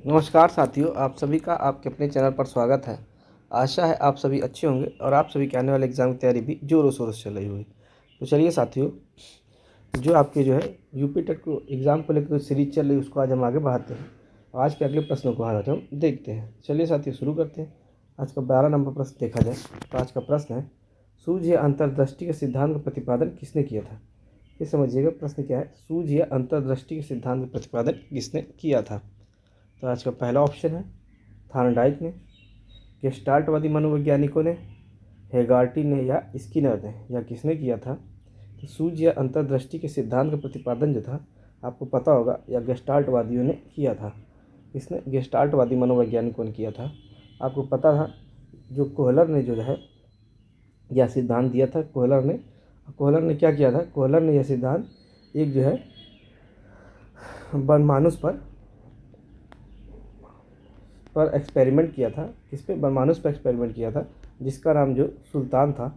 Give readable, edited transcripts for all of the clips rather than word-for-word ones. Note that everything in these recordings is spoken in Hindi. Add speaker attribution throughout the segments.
Speaker 1: नमस्कार साथियों, आप सभी का आपके अपने चैनल पर स्वागत है। आशा है आप सभी अच्छे होंगे और आप सभी के आने वाले एग्ज़ाम की तैयारी भी ज़ोरों शोरों से चल रही होगी। तो चलिए साथियों, जो आपके यूपी टेट को एग्ज़ाम को लेकर सीरीज चल रही है उसको आज हम आगे बढ़ाते हैं। आज के अगले प्रश्नों को आज हम देखते हैं। चलिए साथियों शुरू करते हैं। आज का 12 नंबर प्रश्न देखा जाए तो आज का प्रश्न है, सूझ या अंतर्दृष्टि के सिद्धांत का प्रतिपादन किसने किया था। ये समझिएगा प्रश्न क्या है, सूझ या अंतर्दृष्टि के सिद्धांत का प्रतिपादन किसने किया था। तो आज का पहला ऑप्शन है थार्नडाइक ने, गेस्टाल्टवादी मनोवैज्ञानिकों ने, हेगार्टी ने या स्किनर ने, या किसने किया था। तो सूझ या अंतर्दृष्टि के सिद्धांत का प्रतिपादन जो था आपको पता होगा, या गेस्टाल्टवादियों ने किया था। किसने? गेस्टाल्टवादी मनोवैज्ञानिकों ने किया था। आपको पता था जो कोहलर ने जो है यह सिद्धांत दिया था। कोहलर ने क्या किया था, कोहलर ने यह सिद्धांत एक जो है बनमानुस पर एक्सपेरिमेंट किया था। किस पे? बनमानुस पर एक्सपेरिमेंट किया था, जिसका नाम जो सुल्तान था,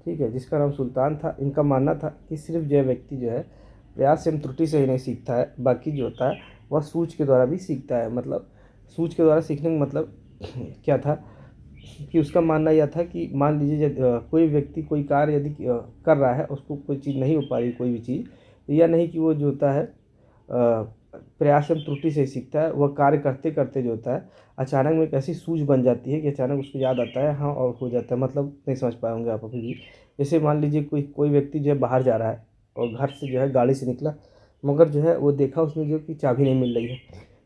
Speaker 1: ठीक है, जिसका नाम सुल्तान था। इनका मानना था कि सिर्फ जो व्यक्ति जो है प्रयास एवं त्रुटि से ही नहीं सीखता है, बाकी जो होता है वह सूझ के द्वारा भी सीखता है। मतलब सूझ के द्वारा सीखने का मतलब क्या था कि उसका मानना यह था कि मान लीजिए कोई व्यक्ति कोई कार्य यदि कर रहा है, उसको कोई चीज़ नहीं हो पा रही, कोई भी चीज़, या नहीं कि वो जो होता है प्रयास एवं त्रुटि से सीखता है। वह कार्य करते करते जो होता है अचानक में एक ऐसी सूझ बन जाती है कि अचानक उसको याद आता है, हाँ, और हो जाता है। मतलब नहीं समझ पाए होंगे आप अभी भी। जैसे मान लीजिए कोई व्यक्ति जो है बाहर जा रहा है और घर से जो है गाड़ी से निकला, मगर जो है वो देखा उसने जो कि चाबी नहीं मिल रही है।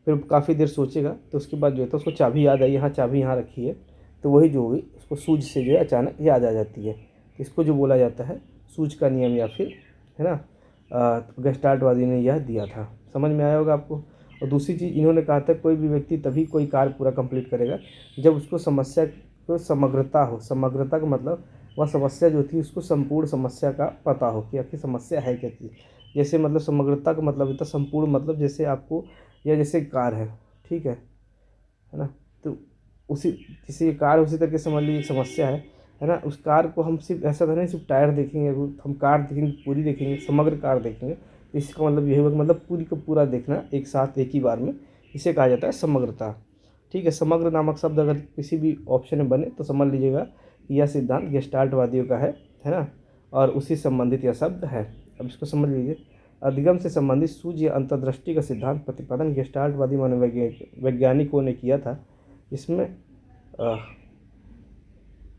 Speaker 1: फिर काफ़ी देर सोचेगा तो उसके बाद जो है तो उसको चाबी याद आई, हाँ चाबी यहाँ रखी है। तो वही जो हुई उसको सूझ से जो है अचानक याद आ जाती है। इसको जो बोला जाता है सूझ का नियम, या फिर है ना गेस्टाल्टवादी ने यह दिया था। समझ में आया होगा आपको। और दूसरी चीज़ इन्होंने कहा था कोई भी व्यक्ति तभी कोई कार्य पूरा कंप्लीट करेगा जब उसको समस्या को समग्रता हो। समग्रता का मतलब वह समस्या जो थी उसको संपूर्ण समस्या का पता हो कि आखिर समस्या है क्या चीज़। जैसे मतलब समग्रता का मतलब होता है संपूर्ण, मतलब जैसे आपको या जैसे कार है ना। तो उसी किसी कार उसी तरीके से समझ लीजिए एक समस्या है ना। उस कार को हम सिर्फ ऐसा तो नहीं सिर्फ टायर देखेंगे, हम कार देखेंगे पूरी, देखेंगे समग्र कार देखेंगे। तो इसका मतलब यही होगा, मतलब पूरी को पूरा देखना एक साथ एक ही बार में, इसे कहा जाता है समग्रता। ठीक है, समग्र नामक शब्द अगर किसी भी ऑप्शन में बने तो समझ लीजिएगा कि यह सिद्धांत गेस्टाल्टवादियों का है ना, और उसी संबंधित यह शब्द है। अब इसको समझ लीजिए, अधिगम से संबंधित सूझ या अंतर्दृष्टि का सिद्धांत प्रतिपादन गेस्टाल्टवादी मनोवैज्ञानिकों ने किया था। इसमें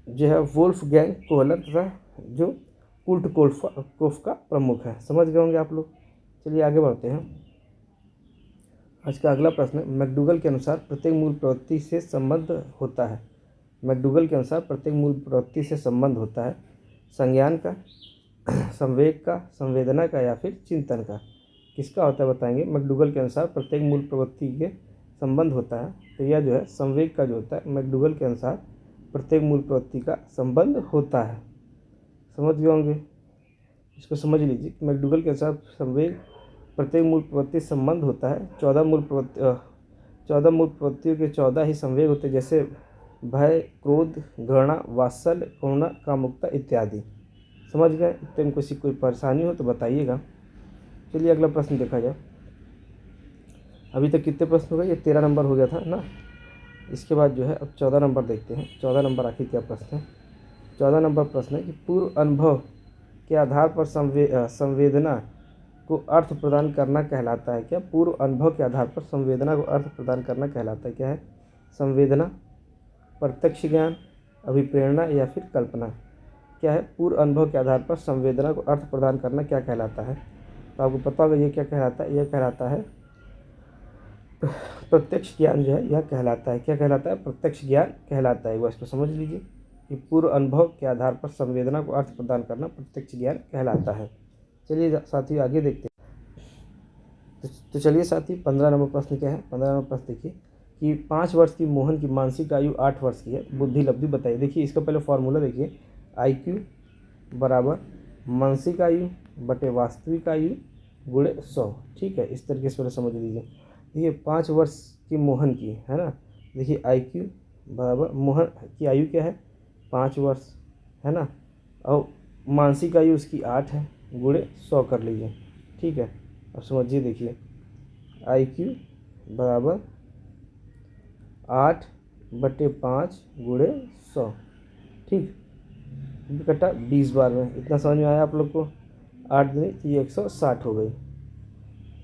Speaker 1: जो है वोल्फगैंग कोहलर तथा जो कुर्ट कोफ का प्रमुख है। समझ गए होंगे आप लोग। चलिए आगे बढ़ते हैं। आज का अगला प्रश्न, मैकडूगल के अनुसार प्रत्येक मूल प्रवृत्ति से संबंध होता है। मैकडूगल के अनुसार प्रत्येक मूल प्रवृत्ति से संबंध होता है संज्ञान का, संवेग का, संवेदना का, या फिर चिंतन का। किसका होता है बताएंगे। मैकडूगल के अनुसार प्रत्येक मूल प्रवृत्ति के संबंध होता है, तो यह जो है संवेग का जो होता है, मैकडूगल के अनुसार प्रत्येक मूल प्रवृत्ति का संबंध होता है। समझ गए होंगे। इसको समझ लीजिए, मैकडूगल के अनुसार संवेग प्रत्येक मूल प्रवृत्ति संबंध होता है। 14 मूल प्रवृत्तियों के 14 ही संवेग होते हैं, जैसे भय, क्रोध, घृणा, वात्सल्य, करुणा, कामुकता इत्यादि। समझ गए। तो इनको कोई परेशानी हो तो बताइएगा। चलिए अगला प्रश्न देखा जाए। अभी तक कितने प्रश्न हो गए? ये 13 नंबर हो गया था ना। इसके बाद जो है अब 14 नंबर देखते हैं। 14 नंबर आखिर क्या प्रश्न है। 14 नंबर प्रश्न है कि पूर्व अनुभव के आधार पर संवेदना को अर्थ प्रदान करना कहलाता है क्या। पूर्व अनुभव के आधार पर संवेदना को अर्थ प्रदान करना कहलाता है क्या है। संवेदना, प्रत्यक्ष ज्ञान, अभिप्रेरणा, या फिर कल्पना। क्या है? पूर्व अनुभव के आधार पर संवेदना को अर्थ प्रदान करना क्या कहलाता है। तो आपको पता होगा ये क्या कहलाता है। यह कहलाता है प्रत्यक्ष ज्ञान जो है यह कहलाता है। क्या कहलाता है? प्रत्यक्ष ज्ञान कहलाता है। बस इसको समझ लीजिए कि पूर्व अनुभव के आधार पर संवेदना को अर्थ प्रदान करना प्रत्यक्ष ज्ञान कहलाता है। चलिए साथी आगे देखते हैं। तो चलिए साथी 15 नंबर प्रश्न क्या है। 15 नंबर प्रश्न देखिए कि 5 वर्ष की मोहन की मानसिक आयु 8 वर्ष की है, बुद्धि लब्धि बताइए। देखिए इसका पहले फॉर्मूला देखिए, IQ बराबर मानसिक आयु बटे वास्तविक आयु गुणे 100। ठीक है, इस तरीके से पहले समझ लीजिए। देखिए 5 वर्ष की मोहन की है ना। देखिए IQ बराबर मोहन की आयु क्या है 5 वर्ष है ना, और मानसिक आयु उसकी 8 है, गुणे 100 कर लीजिए। ठीक है, अब समझिए। देखिए IQ बराबर 8/5 गुणे 100, ठीक। कटा 20 बार में। इतना समझ में आया आप लोग को? 8 दूनी तो ये 160 हो गई।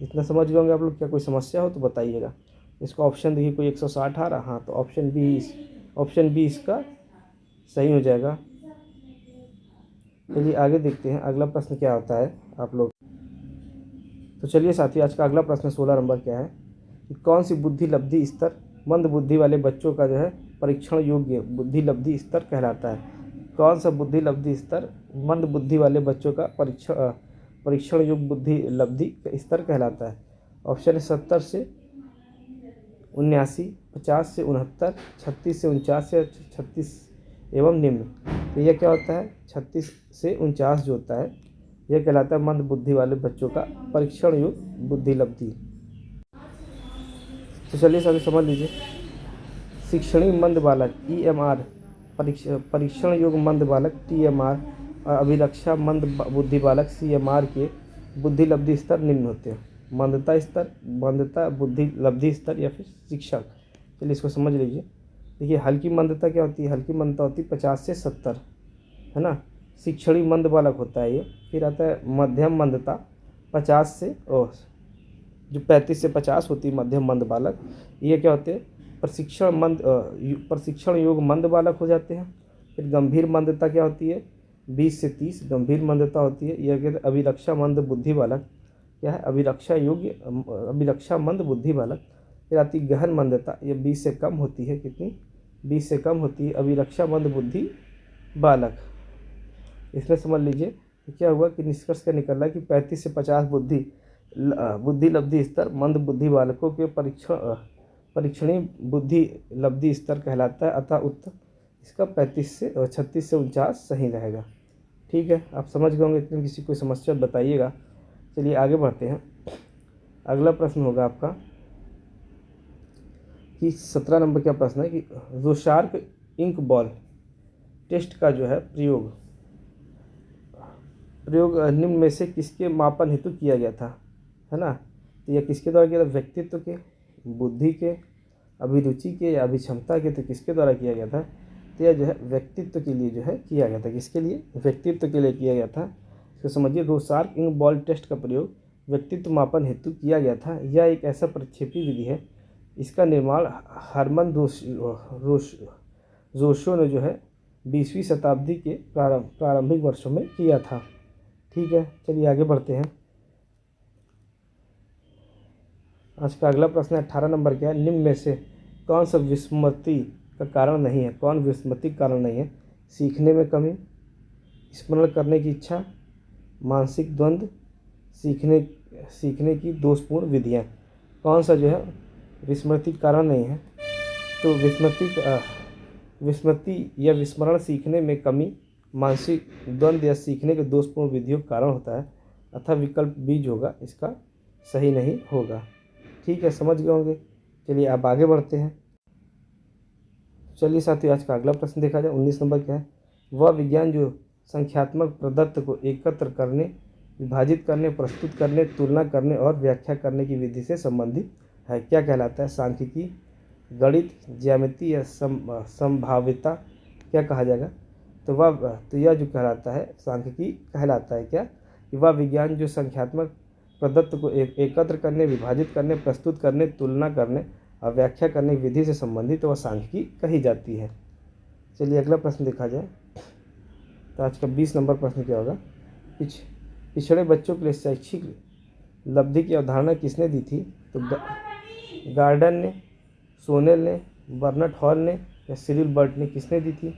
Speaker 1: इतना समझ गए होंगे आप लोग। क्या कोई समस्या हो तो बताइएगा। इसका ऑप्शन देखिए, कोई 160 आ रहा, हाँ तो ऑप्शन बी इसका सही हो जाएगा। चलिए आगे देखते हैं अगला प्रश्न क्या होता है आप लोग। तो चलिए साथियों, आज का अगला प्रश्न 16 नंबर क्या है कि कौन सी बुद्धि लब्धि स्तर मंद बुद्धि वाले बच्चों का जो है परीक्षण योग्य बुद्धि लब्धि स्तर कहलाता है। कौन सा बुद्धि लब्धि स्तर मंद बुद्धि वाले बच्चों का परीक्षण योग्य बुद्धि लब्धि स्तर कहलाता है? ऑप्शन है 70 से 79, 50 से 69, 36 से 49 या 36 एवं निम्न। तो यह क्या होता है? 36 से 49 जो होता है यह कहलाता है मंद बुद्धि वाले बच्चों का परीक्षण योग्य बुद्धि लब्धि। तो चलिए सभी समझ लीजिए। शिक्षणी मंद बालक EMR, परीक्षण योग्य मंद बालक TMR और अभिरक्षा मंद बुद्धि बालक CMR के बुद्धि लब्धि स्तर निम्न होते हैं। मंदता बुद्धि लब्धि स्तर या फिर शिक्षक। चलिए इसको समझ लीजिए। देखिए हल्की मंदता क्या होती है? हल्की मंदता होती है 50 से 70, है ना। शिक्षणी मंद बालक होता है ये। फिर आता है मध्यम मंदता 50 से जो 35 से 50 होती है मध्यम मंद बालक। ये क्या होते हैं? प्रशिक्षण योग्य मंद बालक हो जाते हैं। फिर गंभीर मंदता क्या होती है? 20 से 30 गंभीर मंदता होती है। यह कहते हैं अभिरक्षा मंद बुद्धि बालक। क्या है? अभिरक्षा मंद बुद्धि बालक। फिर आती है गहन मंदता, ये 20 से कम होती है। कितनी? 20 से कम होती है अभिरक्षा मंद बुद्धि बालक। इसमें समझ लीजिए कि क्या हुआ कि निष्कर्ष क्या निकल रहा है कि 35 से 50 बुद्धि लब्धि स्तर मंद बुद्धि बालकों के परीक्षणीय बुद्धि लब्धि स्तर कहलाता है। अतः उत्तर इसका 36 से 49 सही रहेगा। ठीक है, आप समझ गए होंगे। इतनी किसी कोई समस्या बताइएगा। चलिए आगे बढ़ते हैं। अगला प्रश्न होगा आपका कि 17 नंबर का प्रश्न है कि रोशार्क इंक बॉल टेस्ट का जो है प्रयोग निम्न में से किसके मापन हेतु किया गया था, है ना। तो यह किसके द्वारा किया था? व्यक्तित्व के, बुद्धि के, अभिरुचि के या अभिक्षमता के? तो किसके द्वारा किया गया था? तो यह जो है व्यक्तित्व के लिए जो है किया गया था। किसके लिए? व्यक्तित्व के लिए किया गया था। इसको समझिए। रोशार्क इंक बॉल टेस्ट का प्रयोग व्यक्तित्व मापन हेतु किया गया था। यह एक ऐसा प्रक्षेपी विधि है, इसका निर्माण हरमन जोशो ने जो है 20वीं शताब्दी के प्रारंभिक वर्षों में किया था। ठीक है, चलिए आगे बढ़ते हैं। आज का अगला प्रश्न 18 नंबर क्या है? निम्न में से कौन सा विस्मृति का कारण नहीं है? कौन विस्मृति का कारण नहीं है? सीखने में कमी, स्मरण करने की इच्छा, मानसिक द्वंद्व, सीखने की दोषपूर्ण विधियाँ। कौन सा जो है विस्मृति कारण नहीं है? तो विस्मृति या विस्मरण सीखने में कमी, मानसिक द्वंद्व या सीखने के दोषपूर्ण विधियों का कारण होता है। अतः विकल्प बीज होगा, इसका सही नहीं होगा। ठीक है, समझ गए होंगे। चलिए अब आगे बढ़ते हैं। चलिए साथियों, आज का अगला प्रश्न देखा जाए। 19 नंबर क्या है? वह विज्ञान जो संख्यात्मक प्रदत्त को एकत्र करने, विभाजित करने, प्रस्तुत करने, तुलना करने और व्याख्या करने की विधि से संबंधित है, क्या कहलाता है? सांख्यिकी, गणित, ज्यामिति या संभाव्यता क्या कहा जाएगा? तो यह जो कहलाता है सांख्यिकी कहलाता है। क्या? कि वह विज्ञान जो संख्यात्मक प्रदत्त को एकत्र करने, विभाजित करने, प्रस्तुत करने, तुलना करने और व्याख्या करने की विधि से संबंधित वह सांख्यिकी कही जाती है। चलिए अगला प्रश्न देखा जाए। तो आज का 20 नंबर प्रश्न क्या होगा? पिछड़े बच्चों के लिए शैक्षिक लब्धि की अवधारणा किसने दी थी? तो गार्डन ने, सोनेल ने, बर्नट हॉल ने या सिरिल बर्ट ने? किसने दी थी?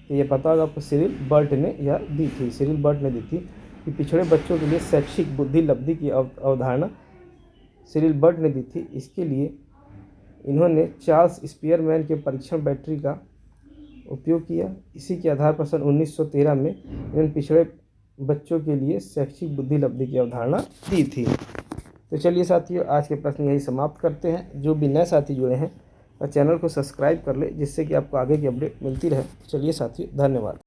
Speaker 1: तो ये पता होगा आपको, सिरिल बर्ट ने यह दी थी। सिरिल बर्ट ने दी थी कि पिछड़े बच्चों के लिए शैक्षिक बुद्धि लब्धि की अवधारणा सिरिल बर्ट ने दी थी। इसके लिए इन्होंने चार्ल्स स्पीयरमैन के परीक्षण बैटरी का उपयोग किया। इसी के आधार पर सन 1913 में इन्होंने पिछड़े बच्चों के लिए शैक्षिक बुद्धि लब्धि की अवधारणा दी थी। तो चलिए साथियों, आज के प्रश्न यही समाप्त करते हैं। जो भी नए साथी जुड़े हैं और चैनल को सब्सक्राइब कर ले, जिससे कि आपको आगे की अपडेट मिलती रहे। चलिए साथियों, धन्यवाद।